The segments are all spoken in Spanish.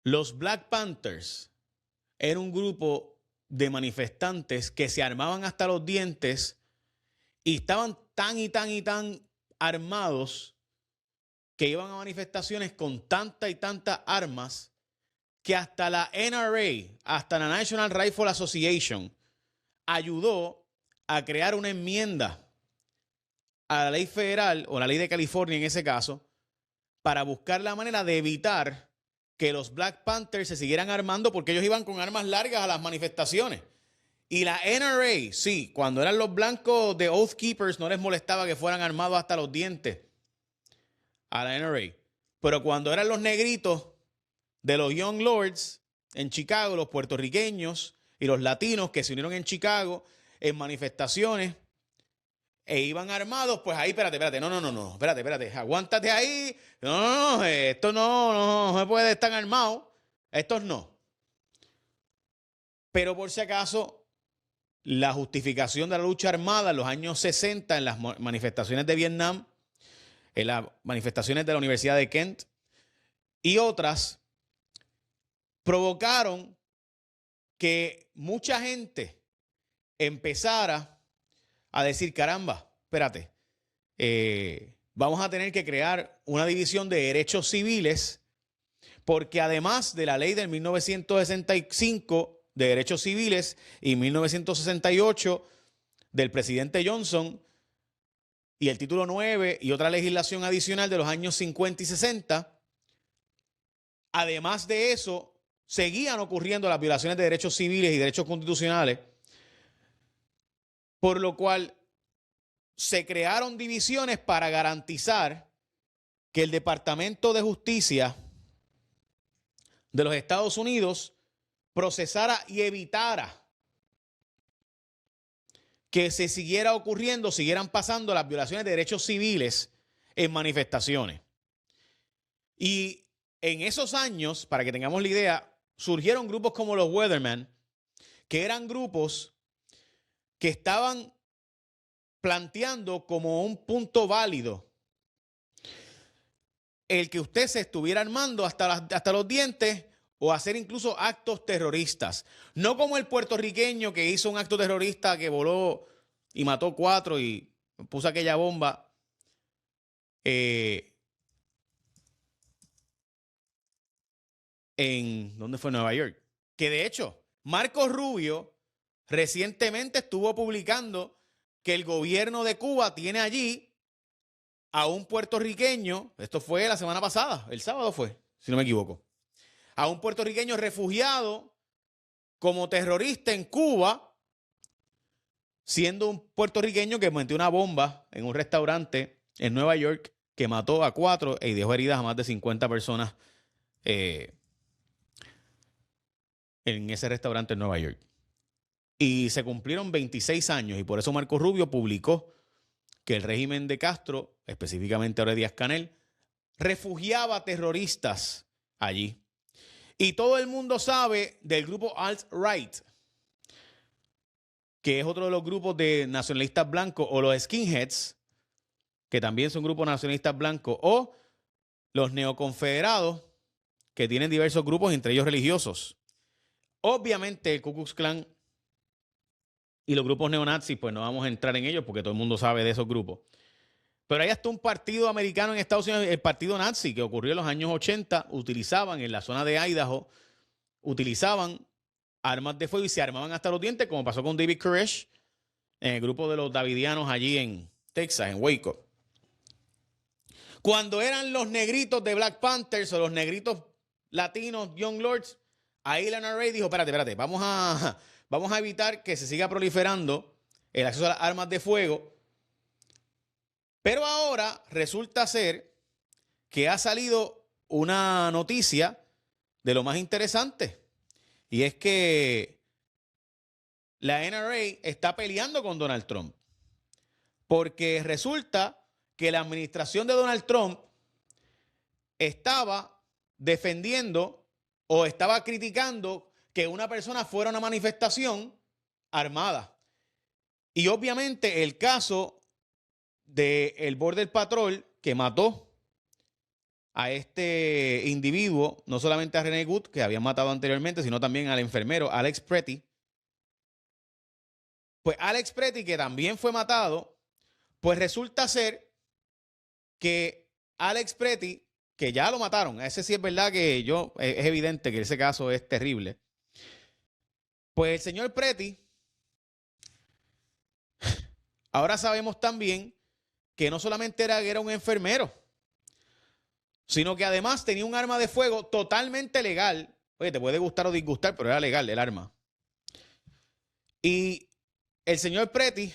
Los Black Panthers era un grupo de manifestantes que se armaban hasta los dientes y estaban tan armados que iban a manifestaciones con tantas y tantas armas que hasta la NRA, hasta la National Rifle Association, ayudó a crear una enmienda a la ley federal, o la ley de California en ese caso, para buscar la manera de evitar que los Black Panthers se siguieran armando, porque ellos iban con armas largas a las manifestaciones. Y la NRA, sí, cuando eran los blancos de Oath Keepers, no les molestaba que fueran armados hasta los dientes a la NRA. Pero cuando eran los negritos de los Young Lords en Chicago, los puertorriqueños y los latinos que se unieron en Chicago en manifestaciones e iban armados, pues ahí, espérate, espérate, aguántate ahí. No, esto no se puede estar armado. Estos no. Pero por si acaso, la justificación de la lucha armada en los años 60 en las manifestaciones de Vietnam, en las manifestaciones de la Universidad de Kent y otras, provocaron que mucha gente empezara a decir, caramba, espérate, vamos a tener que crear una división de derechos civiles, porque además de la ley del 1965 de derechos civiles y 1968 del presidente Johnson y el título 9 y otra legislación adicional de los años 50 y 60, además de eso, seguían ocurriendo las violaciones de derechos civiles y derechos constitucionales, por lo cual se crearon divisiones para garantizar que el Departamento de Justicia de los Estados Unidos procesara y evitara que se siguiera ocurriendo, siguieran pasando las violaciones de derechos civiles en manifestaciones. Y en esos años, para que tengamos la idea, surgieron grupos como los Weathermen, que eran grupos que estaban planteando como un punto válido el que usted se estuviera armando hasta los dientes o hacer incluso actos terroristas. No como el puertorriqueño que hizo un acto terrorista que voló y mató 4 y puso aquella bomba ¿dónde fue? Nueva York. Que de hecho, Marco Rubio recientemente estuvo publicando que el gobierno de Cuba tiene allí a un puertorriqueño, esto fue la semana pasada, el sábado fue, si no me equivoco, a un puertorriqueño refugiado como terrorista en Cuba, siendo un puertorriqueño que metió una bomba en un restaurante en Nueva York que mató a 4 y dejó heridas a más de 50 personas en ese restaurante en Nueva York. Y se cumplieron 26 años y por eso Marco Rubio publicó que el régimen de Castro, específicamente ahora Díaz-Canel, refugiaba terroristas allí. Y todo el mundo sabe del grupo Alt-Right, que es otro de los grupos de nacionalistas blancos, o los skinheads, que también son grupos nacionalistas blancos, o los neoconfederados, que tienen diversos grupos, entre ellos religiosos. Obviamente el Ku Klux Klan y los grupos neonazis, pues no vamos a entrar en ellos porque todo el mundo sabe de esos grupos. Pero hay hasta un partido americano en Estados Unidos, el partido nazi, que ocurrió en los años 80, utilizaban en la zona de Idaho, utilizaban armas de fuego y se armaban hasta los dientes, como pasó con David Koresh en el grupo de los davidianos allí en Texas, en Waco. Cuando eran los negritos de Black Panthers o los negritos latinos, Young Lords, ahí la NRA dijo, espérate, vamos a evitar que se siga proliferando el acceso a las armas de fuego. Pero ahora resulta ser que ha salido una noticia de lo más interesante. Y es que la NRA está peleando con Donald Trump. Porque resulta que la administración de Donald Trump estaba defendiendo o estaba criticando que una persona fuera a una manifestación armada. Y obviamente el caso del Border Patrol que mató a este individuo, no solamente a René Good, que habían matado anteriormente, sino también al enfermero Alex Pretty. Pues Alex Pretty, que también fue matado, pues resulta ser que Alex Pretty, que ya lo mataron, ese sí es verdad que es evidente que ese caso es terrible. Pues el señor Pretty, ahora sabemos también que no solamente era un enfermero, sino que además tenía un arma de fuego totalmente legal. Oye, te puede gustar o disgustar, pero era legal el arma. Y el señor Pretty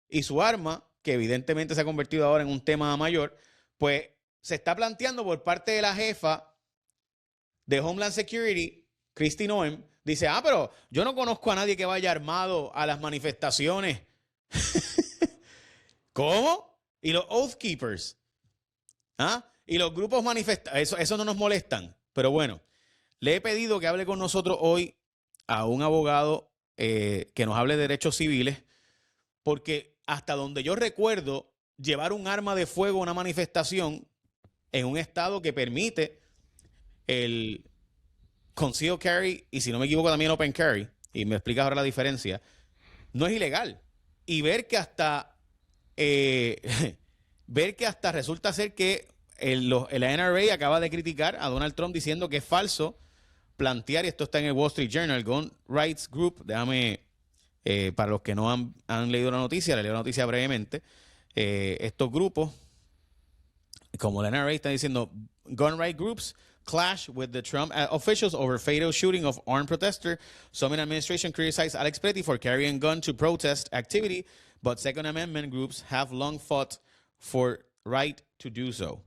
y su arma, que evidentemente se ha convertido ahora en un tema mayor, pues se está planteando por parte de la jefa de Homeland Security, Kristi Noem, dice, pero yo no conozco a nadie que vaya armado a las manifestaciones. ¿Cómo? Y los Oath Keepers. Y los grupos manifestantes, eso no nos molestan. Pero bueno, le he pedido que hable con nosotros hoy a un abogado que nos hable de derechos civiles, porque hasta donde yo recuerdo, llevar un arma de fuego a una manifestación en un estado que permite el concealed carry y, si no me equivoco, también open carry, y me explicas ahora la diferencia, no es ilegal. Y ver que hasta resulta ser que la NRA acaba de criticar a Donald Trump diciendo que es falso plantear, y esto está en el Wall Street Journal, Gun Rights Group, déjame, para los que no han leído la noticia, le leo la noticia brevemente, estos grupos, como la NRA está diciendo, gun rights groups clash with the Trump officials over fatal shooting of armed protester. Some in administration criticize Alex Pretty for carrying a gun to protest activity, but Second Amendment groups have long fought for right to do so.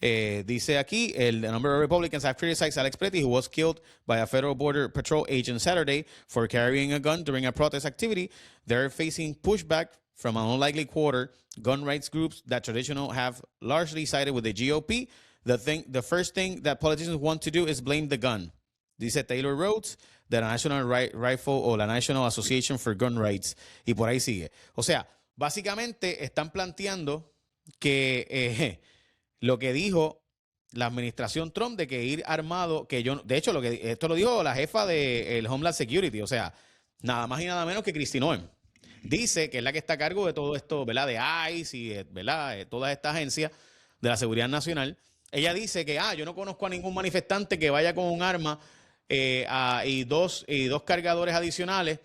Dice aquí, a number of Republicans have criticized Alex Pretty, who was killed by a federal border patrol agent Saturday for carrying a gun during a protest activity. They're facing pushback from an unlikely quarter. Gun rights groups that traditionally have largely sided with the GOP. The first thing that politicians want to do is blame the gun. Dice Taylor Rhodes, de la National Rifle o la National Association for Gun Rights. Y por ahí sigue. O sea, básicamente están planteando que lo que dijo la administración Trump de que ir armado, de hecho, esto lo dijo la jefa del Homeland Security, o sea, nada más y nada menos que Kristi Noem. Dice que es la que está a cargo de todo esto, ¿verdad? De ICE y, ¿verdad? Todas estas agencias de la seguridad nacional. Ella dice que, yo no conozco a ningún manifestante que vaya con un arma y dos cargadores adicionales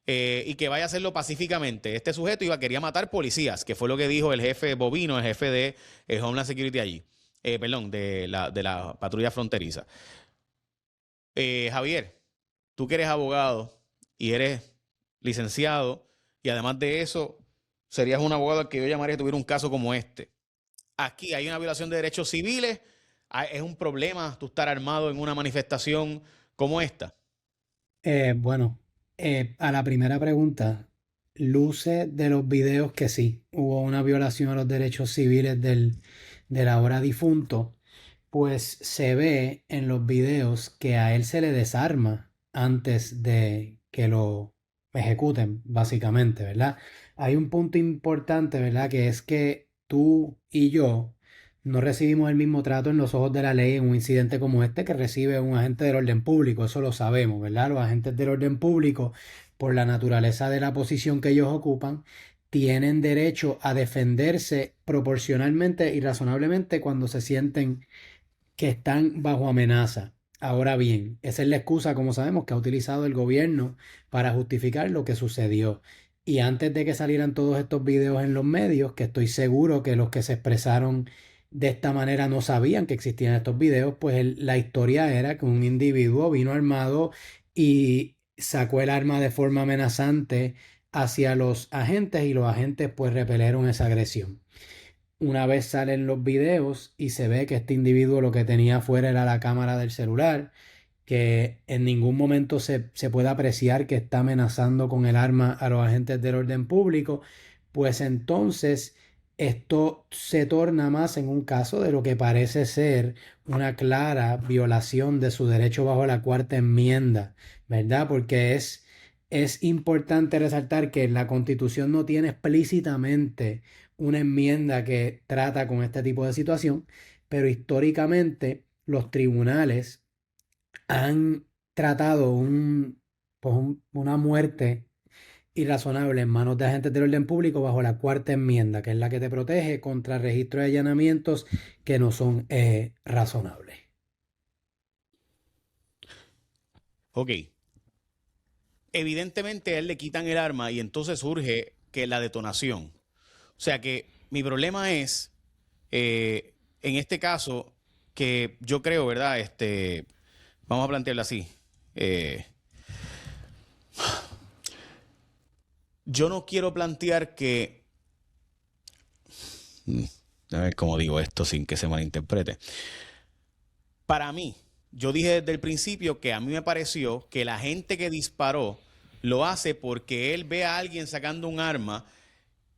y que vaya a hacerlo pacíficamente. Este sujeto quería matar policías, que fue lo que dijo el jefe Bobino, el jefe de Homeland Security allí. De la patrulla fronteriza. Javier, tú que eres abogado y eres licenciado, y además de eso, serías un abogado al que yo llamaría si tuviera un caso como este. Aquí hay una violación de derechos civiles, es un problema tú estar armado en una manifestación como esta. Bueno, a la primera pregunta, luce de los videos que sí, hubo una violación a los derechos civiles del ahora difunto, pues se ve en los videos que a él se le desarma antes de que lo ejecuten, básicamente, ¿verdad? Hay un punto importante, ¿verdad? Que es que tú y yo no recibimos el mismo trato en los ojos de la ley en un incidente como este que recibe un agente del orden público, eso lo sabemos, ¿verdad? Los agentes del orden público, por la naturaleza de la posición que ellos ocupan, tienen derecho a defenderse proporcionalmente y razonablemente cuando se sienten que están bajo amenaza. Ahora bien, esa es la excusa, como sabemos, que ha utilizado el gobierno para justificar lo que sucedió. Y antes de que salieran todos estos videos en los medios, que estoy seguro que los que se expresaron de esta manera no sabían que existían estos videos, pues la historia era que un individuo vino armado y sacó el arma de forma amenazante hacia los agentes y los agentes pues repelieron esa agresión. Una vez salen los videos y se ve que este individuo lo que tenía afuera era la cámara del celular, que en ningún momento se puede apreciar que está amenazando con el arma a los agentes del orden público, pues entonces esto se torna más en un caso de lo que parece ser una clara violación de su derecho bajo la cuarta enmienda, ¿verdad? Porque es importante resaltar que la Constitución no tiene explícitamente una enmienda que trata con este tipo de situación, pero históricamente los tribunales han tratado una muerte irrazonable en manos de agentes del orden público bajo la cuarta enmienda, que es la que te protege contra registros de allanamientos que no son razonables. Ok. Evidentemente a él le quitan el arma y entonces surge que la detonación. O sea que mi problema es, en este caso, que yo creo, ¿verdad? Vamos a plantearlo así. Eh, yo no quiero plantear que... A ver cómo digo esto sin que se malinterprete. Para mí, yo dije desde el principio que a mí me pareció que la gente que disparó lo hace porque él ve a alguien sacando un arma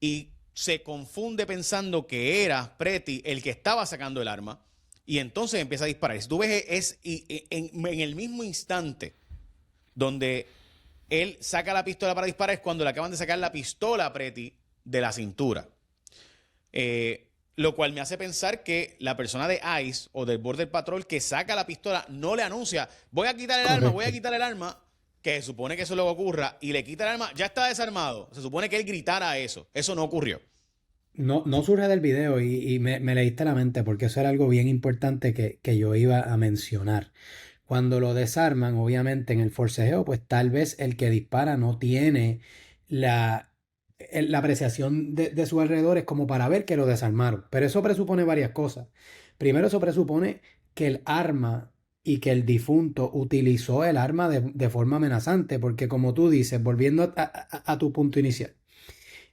y se confunde pensando que era Preti el que estaba sacando el arma y entonces empieza a disparar. Si tú ves, en el mismo instante donde él saca la pistola para disparar es cuando le acaban de sacar la pistola a Preti de la cintura. Lo cual me hace pensar que la persona de ICE o del Border Patrol que saca la pistola no le anuncia, voy a quitar el arma, voy a Correcto. quitar el arma, que se supone que eso luego ocurra, y le quita el arma, ya está desarmado. Se supone que él gritara eso. Eso no ocurrió. No, no surge del video y me leíste la mente porque eso era algo bien importante que yo iba a mencionar. Cuando lo desarman, obviamente en el forcejeo, pues tal vez el que dispara no tiene la, la apreciación de sus alrededores como para ver que lo desarmaron. Pero eso presupone varias cosas. Primero, eso presupone que el arma y que el difunto utilizó el arma de forma amenazante, porque como tú dices, volviendo a tu punto inicial,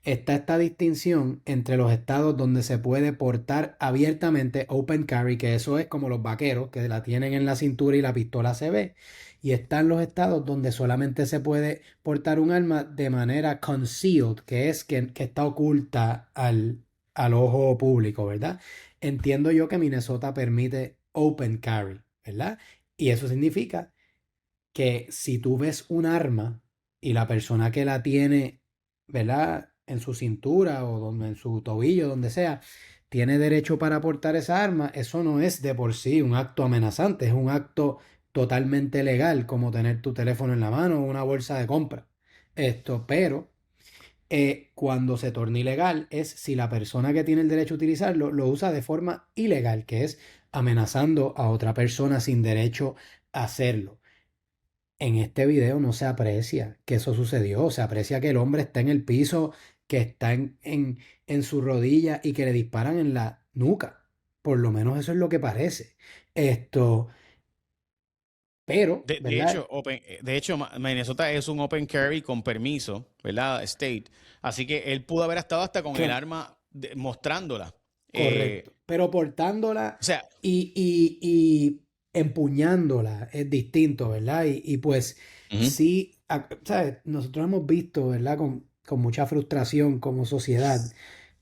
está esta distinción entre los estados donde se puede portar abiertamente open carry, que eso es como los vaqueros, que la tienen en la cintura y la pistola se ve. Y están los estados donde solamente se puede portar un arma de manera concealed, que es que está oculta al ojo público, ¿verdad? Entiendo yo que Minnesota permite open carry, ¿verdad? Y eso significa que si tú ves un arma y la persona que la tiene, ¿verdad? En su cintura o donde, en su tobillo, donde sea, tiene derecho para portar esa arma, eso no es de por sí un acto amenazante, es un acto totalmente legal, como tener tu teléfono en la mano o una bolsa de compra. Pero cuando se torna ilegal es si la persona que tiene el derecho a utilizarlo lo usa de forma ilegal, que es amenazando a otra persona sin derecho a hacerlo. En este video no se aprecia que eso sucedió, se aprecia que el hombre está en el piso, que está en su rodilla y que le disparan en la nuca. Por lo menos eso es lo que parece. Esto, pero, De ¿verdad? hecho, Minnesota es un open carry con permiso, ¿verdad? State. Así que él pudo haber estado hasta con el Claro, arma mostrándola. correcto. Pero portándola O sea, y empuñándola es distinto, ¿verdad? Y pues ujú. sí, ¿sabes? Nosotros hemos visto, ¿verdad? Con mucha frustración como sociedad,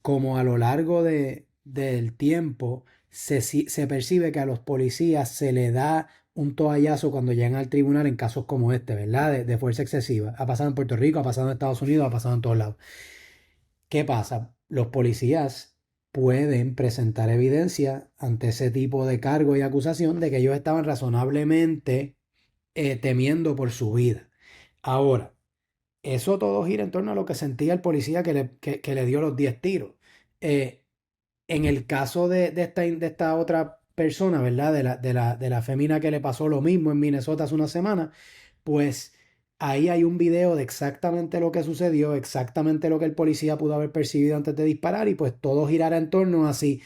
como a lo largo del tiempo se percibe que a los policías se le da un toallazo cuando llegan al tribunal en casos como este, ¿verdad? De fuerza excesiva. Ha pasado en Puerto Rico, ha pasado en Estados Unidos, ha pasado en todos lados. ¿Qué pasa? Los policías pueden presentar evidencia ante ese tipo de cargo y acusación de que ellos estaban razonablemente temiendo por su vida. Ahora, eso todo gira en torno a lo que sentía el policía que le dio los 10 tiros. Eh, en el caso de esta otra persona, ¿verdad? De la fémina que le pasó lo mismo en Minnesota hace una semana, pues ahí hay un video de exactamente lo que sucedió, exactamente lo que el policía pudo haber percibido antes de disparar y pues todo girará en torno a si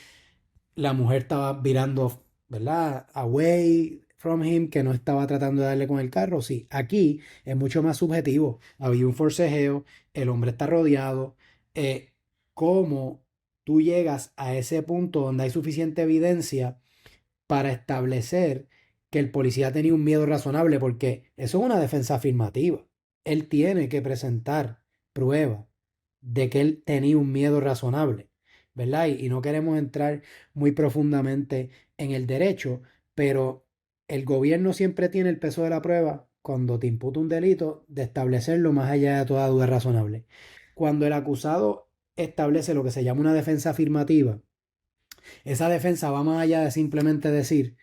la mujer estaba virando, ¿verdad? Away from him, que no estaba tratando de darle con el carro. Sí, aquí es mucho más subjetivo. Había un forcejeo, el hombre está rodeado. ¿Cómo tú llegas a ese punto donde hay suficiente evidencia para establecer que el policía tenía un miedo razonable? Porque eso es una defensa afirmativa. Él tiene que presentar prueba de que él tenía un miedo razonable, ¿verdad? Y no queremos entrar muy profundamente en el derecho, pero el gobierno siempre tiene el peso de la prueba cuando te imputa un delito de establecerlo más allá de toda duda razonable. Cuando el acusado establece lo que se llama una defensa afirmativa, Esa defensa va más allá de simplemente decir,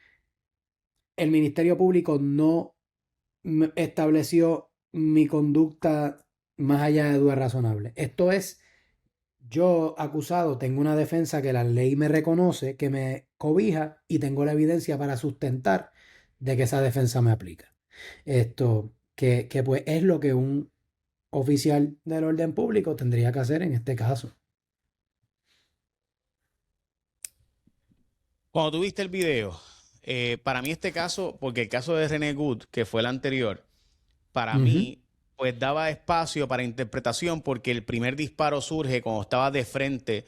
el Ministerio Público no estableció mi conducta más allá de duda razonable. Esto es, yo acusado tengo una defensa que la ley me reconoce, que me cobija y tengo la evidencia para sustentar de que esa defensa me aplica. Esto, que pues es lo que un oficial del orden público tendría que hacer en este caso. Cuando tú viste el video, para mí este caso, porque el caso de René Good, que fue el anterior, para Ujú, mí, pues daba espacio para interpretación porque el primer disparo surge cuando estaba de frente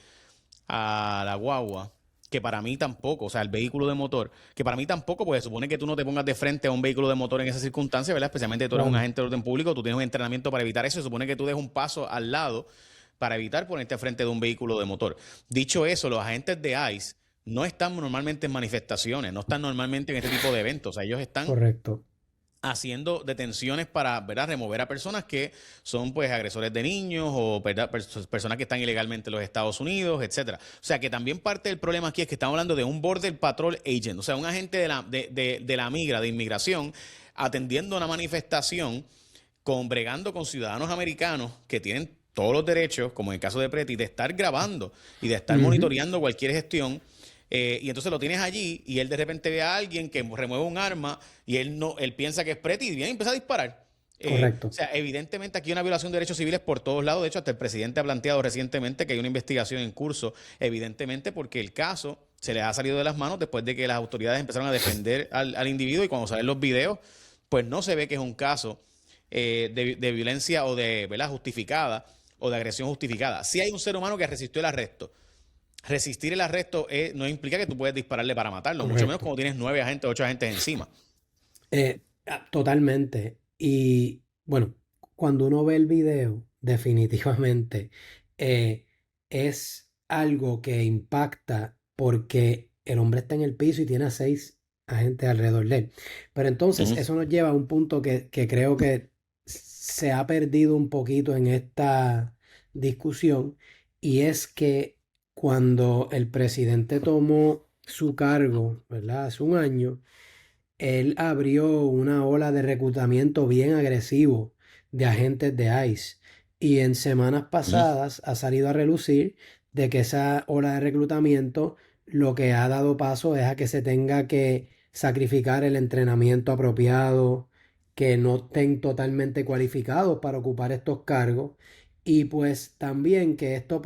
a la guagua, que para mí tampoco, o sea, el vehículo de motor, que para mí tampoco, porque se supone que tú no te pongas de frente a un vehículo de motor en esa circunstancia, ¿verdad? Especialmente tú eres un claro, agente de orden público, tú tienes un entrenamiento para evitar eso, se supone que tú des un paso al lado para evitar ponerte a frente de un vehículo de motor. Dicho eso, los agentes de ICE no están normalmente en manifestaciones, no están normalmente en este tipo de eventos, o sea, ellos están correcto. haciendo detenciones para, ¿verdad?, remover a personas que son pues agresores de niños o, ¿verdad?, personas que están ilegalmente en los Estados Unidos, etcétera. O sea que también parte del problema aquí es que estamos hablando de un Border Patrol Agent, o sea, un agente de la migra, de inmigración, atendiendo una manifestación, bregando con ciudadanos americanos que tienen todos los derechos, como en el caso de Preti, de estar grabando y de estar Ujú, monitoreando cualquier gestión. Y entonces lo tienes allí y él de repente ve a alguien que remueve un arma y él no, él piensa que es Preti y viene y empieza a disparar. O correcto, sea, evidentemente aquí hay una violación de derechos civiles por todos lados. De hecho, hasta el presidente ha planteado recientemente que hay una investigación en curso, evidentemente porque el caso se le ha salido de las manos después de que las autoridades empezaron a defender al individuo y cuando salen los videos, pues no se ve que es un caso de violencia o de, ¿verdad?, justificada o de agresión justificada. Si hay un ser humano que resistió el arresto. Resistir el arresto no implica que tú puedes dispararle para matarlo, mucho menos correcto. cuando tienes 9 agentes, 8 agentes encima. Totalmente. Y bueno, cuando uno ve el video, definitivamente eh, es algo que impacta porque el hombre está en el piso y tiene a 6 agentes alrededor de él. Pero entonces Mm. eso nos lleva a un punto que creo que se ha perdido un poquito en esta discusión y es que cuando el presidente tomó su cargo, ¿verdad? Hace un año él abrió una ola de reclutamiento bien agresivo de agentes de ICE y en semanas Mm. pasadas ha salido a relucir de que esa ola de reclutamiento lo que ha dado paso es a que se tenga que sacrificar el entrenamiento apropiado, que no estén totalmente cualificados para ocupar estos cargos y pues también que esto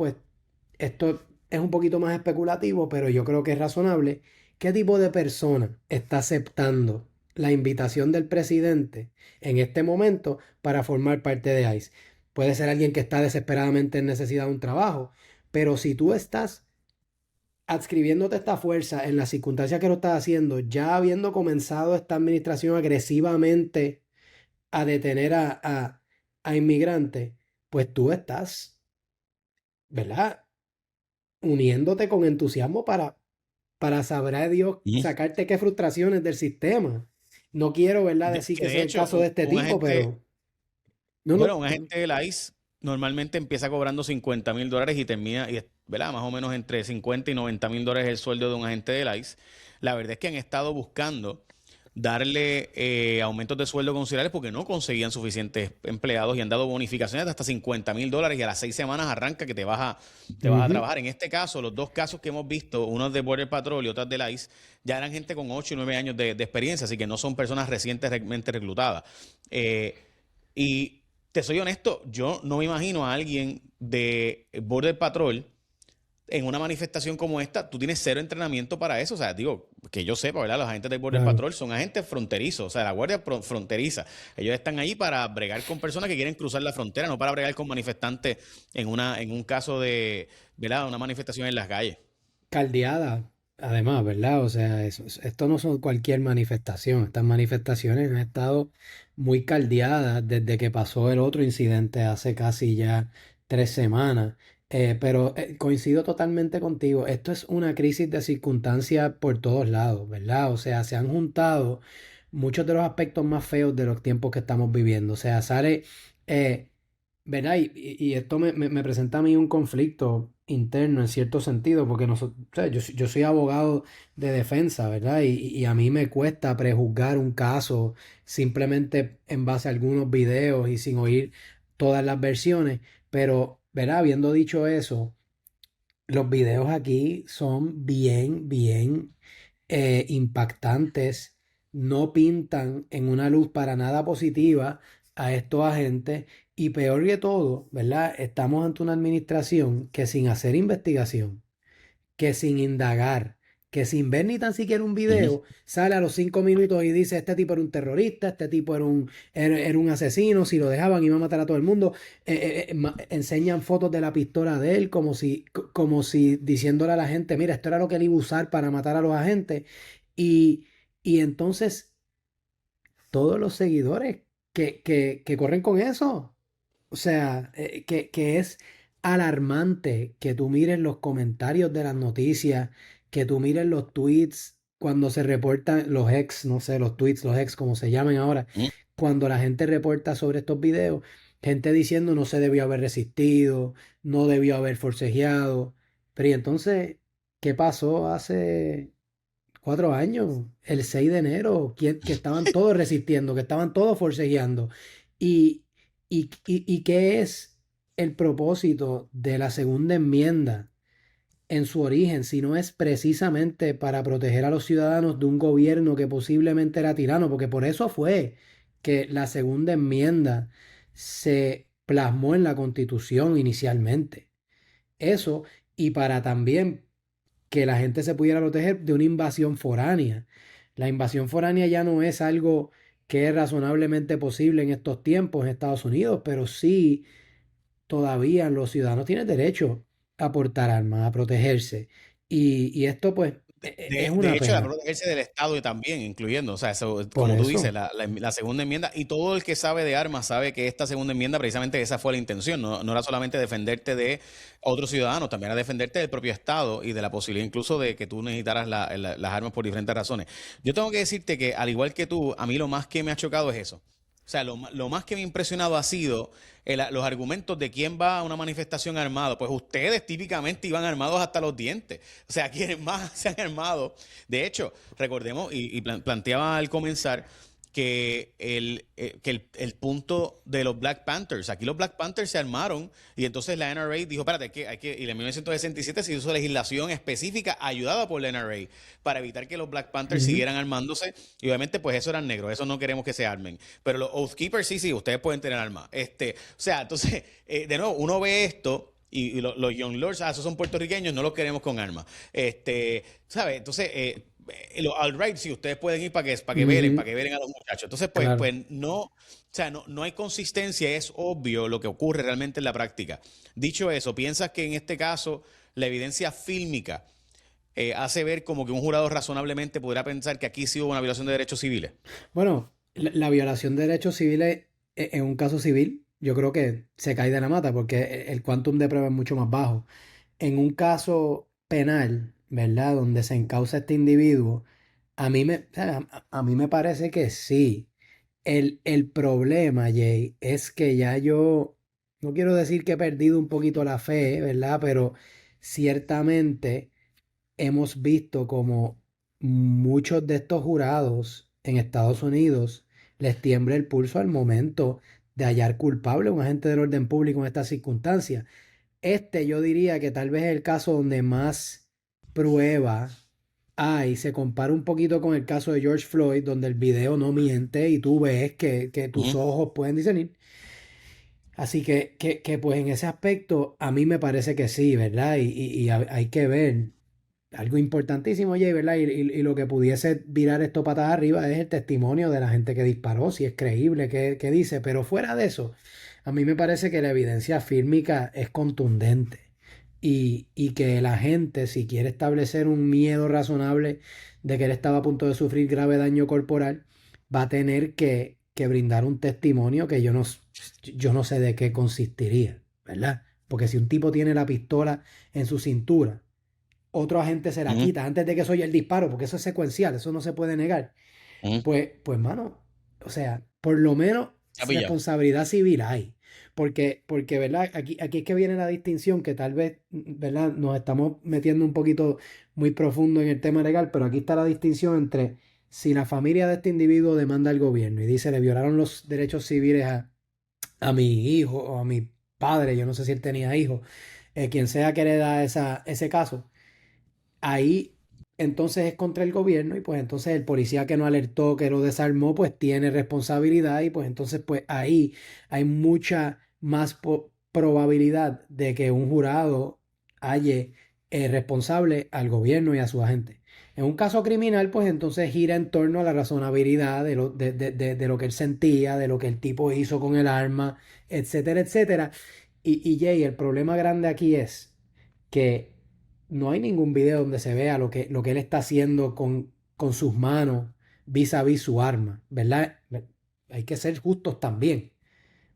es un poquito más especulativo, pero yo creo que es razonable. ¿Qué tipo de persona está aceptando la invitación del presidente en este momento para formar parte de ICE? Puede ser alguien que está desesperadamente en necesidad de un trabajo, pero si tú estás adscribiéndote esta fuerza en las circunstancias que lo estás haciendo, ya habiendo comenzado esta administración agresivamente a detener a inmigrantes, pues tú estás, ¿verdad? Uniéndote con entusiasmo para sabrá Dios Mm. sacarte qué frustraciones del sistema. No quiero, ¿verdad?, decir Que que de sea el hecho, caso de este un tipo, agente, pero no, bueno, no, un agente de la ICE normalmente empieza cobrando $50,000 y termina, ¿verdad?, más o menos entre 50 y $90,000 el sueldo de un agente de la ICE. La verdad es que han estado buscando darle aumentos de sueldo considerables porque no conseguían suficientes empleados y han dado bonificaciones de hasta $50,000 y a las 6 semanas arranca que te vas a ujú, trabajar. En este caso, los dos casos que hemos visto, uno de Border Patrol y otro de la ICE, ya eran gente con 8 y 9 años de experiencia, así que no son personas recientemente reclutadas. Eh, y te soy honesto, yo no me imagino a alguien de Border Patrol en una manifestación como esta. Tú tienes cero entrenamiento para eso. O sea, digo, que yo sepa, ¿verdad? Los agentes del Border claro. Patrol son agentes fronterizos, o sea, la Guardia Fronteriza. Ellos están ahí para bregar con personas que quieren cruzar la frontera, no para bregar con manifestantes en un caso de, ¿verdad?, una manifestación en las calles. Caldeada, además, ¿verdad? O sea, esto no son cualquier manifestación. Estas manifestaciones han estado muy caldeadas desde que pasó el otro incidente hace casi ya 3 semanas. Pero coincido totalmente contigo. Esto es una crisis de circunstancias por todos lados, ¿verdad? O sea, se han juntado muchos de los aspectos más feos de los tiempos que estamos viviendo. O sea, sale. ¿verdad? Y esto me presenta a mí un conflicto interno en cierto sentido, porque nosotros, o sea, yo soy abogado de defensa, ¿verdad? Y a mí me cuesta prejuzgar un caso simplemente en base a algunos videos y sin oír todas las versiones, pero, ¿verdad? Habiendo dicho eso, los videos aquí son bien impactantes, no pintan en una luz para nada positiva a estos agentes y peor que todo, ¿verdad? Estamos ante una administración que sin hacer investigación, que sin indagar, que sin ver ni tan siquiera un Ujú. video, sale a los 5 minutos y dice, este tipo era un terrorista, este tipo era un asesino, si lo dejaban iba a matar a todo el mundo. Enseñan fotos de la pistola de él como si diciéndole a la gente, mira, esto era lo que él iba a usar para matar a los agentes. Y, y entonces todos los seguidores que corren con eso. O sea, que es alarmante que tú mires los comentarios de las noticias, que tú mires los tweets cuando se reportan los ex, no sé, los tweets, los ex, como se llaman ahora, Ujú. cuando la gente reporta sobre estos videos, gente diciendo no se debió haber resistido, no debió haber forcejeado. Pero y entonces, ¿qué pasó hace 4 años? El 6 de enero, que estaban todos resistiendo, que estaban todos forcejeando. Y, y ¿qué es el propósito de la segunda enmienda en su origen, si no es precisamente para proteger a los ciudadanos de un gobierno que posiblemente era tirano? Porque por eso fue que la segunda enmienda se plasmó en la Constitución inicialmente. Eso, y para también que la gente se pudiera proteger de una invasión foránea. La invasión foránea ya no es algo que es razonablemente posible en estos tiempos en Estados Unidos, pero sí todavía los ciudadanos tienen derecho a portar armas, a protegerse. Y esto pues es De una hecho, la pena. protegerse del Estado y también, incluyendo, o sea, eso, Por como tú dices, eso, la segunda enmienda, y todo el que sabe de armas sabe que esta segunda enmienda, precisamente esa fue la intención, no era solamente defenderte de otros ciudadanos, también era defenderte del propio Estado y de la posibilidad incluso de que tú necesitaras las armas por diferentes razones. Yo tengo que decirte que, al igual que tú, a mí lo más que me ha chocado es eso. O sea, lo más que me ha impresionado ha sido los argumentos de quién va a una manifestación armado. Pues ustedes típicamente iban armados hasta los dientes. O sea, quienes más se han armado. De hecho, recordemos, y planteaba al comenzar, que el punto de los Black Panthers, aquí los Black Panthers se armaron y entonces la NRA dijo, espérate, y en 1967 se hizo legislación específica ayudada por la NRA para evitar que los Black Panthers ujú, siguieran armándose y obviamente pues eso eran negros, eso no queremos que se armen, pero los Oath Keepers sí, ustedes pueden tener armas. O sea, entonces, de nuevo, uno ve esto y los Young Lords, esos son puertorriqueños, no los queremos con armas. ¿Sabes? Entonces, los alt-right, sí, ustedes pueden ir para ujú, que velen a los muchachos. Entonces, claro. pues no, o sea, no hay consistencia, es obvio lo que ocurre realmente en la práctica. Dicho eso, ¿piensas que en este caso la evidencia fílmica hace ver como que un jurado razonablemente podrá pensar que aquí sí hubo una violación de derechos civiles? Bueno, la violación de derechos civiles en un caso civil, yo creo que se cae de la mata porque el quantum de prueba es mucho más bajo. En un caso penal, ¿verdad? Donde se encausa este individuo, o sea, a mí me parece que sí. El problema, Jay, es que ya yo, no quiero decir que he perdido un poquito la fe, ¿verdad? Pero ciertamente hemos visto como muchos de estos jurados en Estados Unidos les tiembla el pulso al momento de hallar culpable a un agente del orden público en estas circunstancias. Este yo diría que tal vez es el caso donde más prueba hay. Se compara un poquito con el caso de George Floyd, donde el video no miente y tú ves que tus Ujú. ojos pueden discernir. Así que pues en ese aspecto a mí me parece que sí, ¿verdad? Y hay que ver algo importantísimo, Jay, ¿verdad? Y lo que pudiese virar esto patas arriba es el testimonio de la gente que disparó, si es creíble, qué dice. Pero fuera de eso, a mí me parece que la evidencia fílmica es contundente y que la gente, si quiere establecer un miedo razonable de que él estaba a punto de sufrir grave daño corporal, va a tener que brindar un testimonio que yo no sé de qué consistiría, ¿verdad? Porque si un tipo tiene la pistola en su cintura, otro agente se la Ujú. quita antes de que se oye el disparo, porque eso es secuencial, eso no se puede negar. Ujú. Pues, mano, o sea, por lo menos Ya pillado. responsabilidad civil hay. Porque, ¿verdad? Aquí es que viene la distinción que tal vez, ¿verdad? Nos estamos metiendo un poquito muy profundo en el tema legal, pero aquí está la distinción entre si la familia de este individuo demanda al gobierno y dice le violaron los derechos civiles a mi hijo o a mi padre, yo no sé si él tenía hijos, quien sea que le da ese caso, ahí entonces es contra el gobierno y pues entonces el policía que no alertó, que lo desarmó, pues tiene responsabilidad y pues entonces pues ahí hay mucha más probabilidad de que un jurado halle responsable al gobierno y a su agente. En un caso criminal, pues entonces gira en torno a la razonabilidad de lo que él sentía, de lo que el tipo hizo con el arma, etcétera, etcétera. Y Jay, el problema grande aquí es que no hay ningún video donde se vea lo que él está haciendo con sus manos vis a vis su arma, ¿verdad? Hay que ser justos también,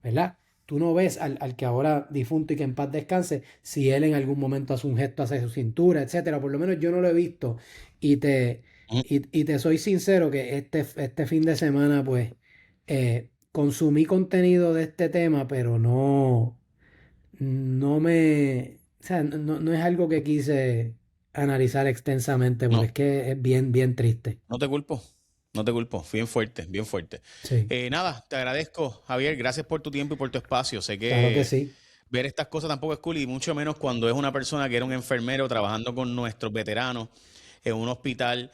¿verdad? Tú no ves al que ahora difunto y que en paz descanse, si él en algún momento hace un gesto hacia su cintura, etcétera. Por lo menos yo no lo he visto. Y te, y te soy sincero que este fin de semana, pues, consumí contenido de este tema, pero o sea, no es algo que quise analizar extensamente porque es No, que es bien, bien triste. no te culpo. No te culpo. Bien fuerte, bien fuerte. Sí, Nada, te agradezco, Javier. Gracias por tu tiempo y por tu espacio. Sé claro que que sí. ver estas cosas tampoco es cool y mucho menos cuando es una persona que era un enfermero trabajando con nuestros veteranos en un hospital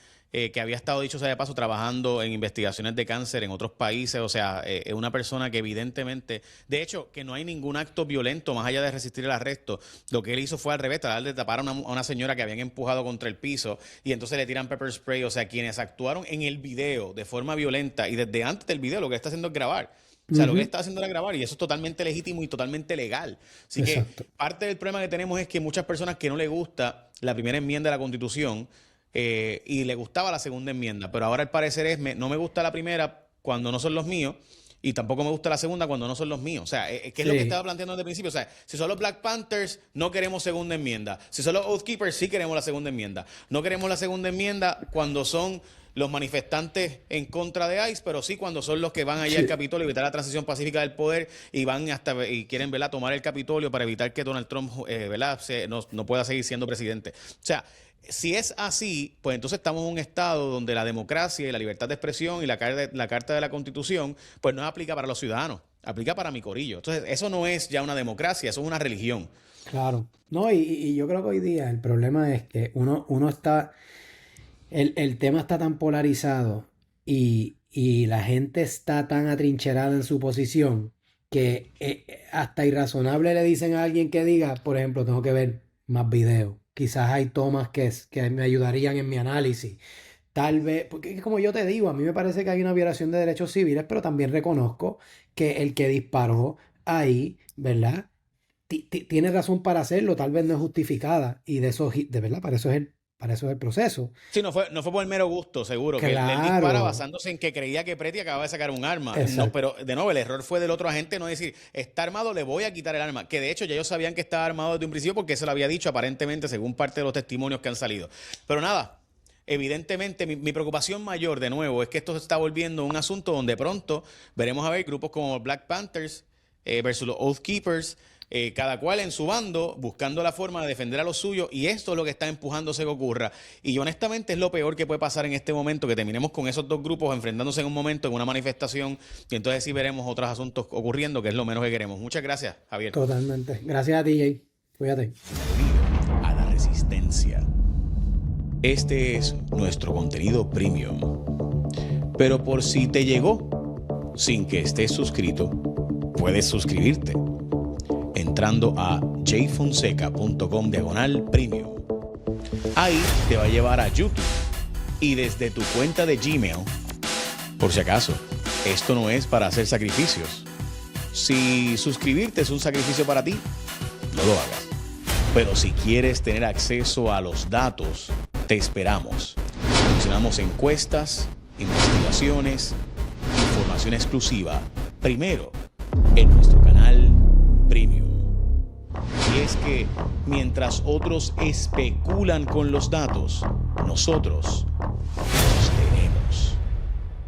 que había estado, dicho sea de paso, trabajando en investigaciones de cáncer en otros países. O sea, es una persona que evidentemente, de hecho, que no hay ningún acto violento más allá de resistir el arresto. Lo que él hizo fue al revés, tratar de tapar a una señora que habían empujado contra el piso y entonces le tiran pepper spray. O sea, quienes actuaron en el video de forma violenta y desde antes del video lo que está haciendo es grabar. O sea, lo que él Ujú, está haciendo era grabar y eso es totalmente legítimo y totalmente legal. Así que exacto. parte del problema que tenemos es que muchas personas que no les gusta la primera enmienda de la Constitución y le gustaba la segunda enmienda, pero ahora al parecer no me gusta la primera cuando no son los míos y tampoco me gusta la segunda cuando no son los míos. O sea, ¿qué es lo que Sí, estaba planteando desde el principio? O sea, si son los Black Panthers, no queremos segunda enmienda. Si son los Oath Keepers, sí queremos la segunda enmienda. No queremos la segunda enmienda cuando son los manifestantes en contra de ICE, pero sí cuando son los que van allá al sí, Capitolio a evitar la transición pacífica del poder y van hasta y quieren, ¿verdad?, tomar el Capitolio para evitar que Donald Trump, ¿verdad?, no pueda seguir siendo presidente. O sea, si es así, pues entonces estamos en un estado donde la democracia y la libertad de expresión y la Carta de la Constitución, pues no aplica para los ciudadanos, aplica para mi corillo. Entonces, eso no es ya una democracia, eso es una religión. claro. No, y yo creo que hoy día el problema es que uno está, el tema está tan polarizado y la gente está tan atrincherada en su posición que hasta irrazonable le dicen a alguien que diga, por ejemplo, tengo que ver más videos. Quizás hay tomas que me ayudarían en mi análisis. Tal vez, porque como yo te digo, a mí me parece que hay una violación de derechos civiles, pero también reconozco que el que disparó ahí, ¿verdad? Tiene razón para hacerlo, tal vez no es justificada. Y de eso, de verdad, para eso es el proceso. Sí, no fue por el mero gusto, seguro, que él dispara Claro, basándose en que creía que Preti acababa de sacar un arma. No, exacto. pero de nuevo, el error fue del otro agente no decir, está armado, le voy a quitar el arma. Que de hecho ya ellos sabían que estaba armado desde un principio porque se lo había dicho aparentemente según parte de los testimonios que han salido. Pero nada, evidentemente mi preocupación mayor de nuevo es que esto se está volviendo un asunto donde pronto veremos a ver grupos como Black Panthers versus los Oath Keepers, cada cual en su bando, buscando la forma de defender a los suyos, y esto es lo que está empujándose que ocurra. Y honestamente es lo peor que puede pasar en este momento, que terminemos con esos dos grupos enfrentándose en un momento, en una manifestación, y entonces sí veremos otros asuntos ocurriendo, que es lo menos que queremos. Muchas gracias, Javier. Totalmente. Gracias a ti, Jay. Cuídate. Bienvenido a la Resistencia. Este es nuestro contenido premium. Pero por si te llegó sin que estés suscrito, puedes suscribirte entrando a jfonseca.com/premium. Ahí te va a llevar a YouTube y desde tu cuenta de Gmail, por si acaso, esto no es para hacer sacrificios. Si suscribirte es un sacrificio para ti, no lo hagas. Pero si quieres tener acceso a los datos, te esperamos. Funcionamos encuestas, investigaciones, información exclusiva, primero en nuestro canal Premium. Y es que mientras otros especulan con los datos, nosotros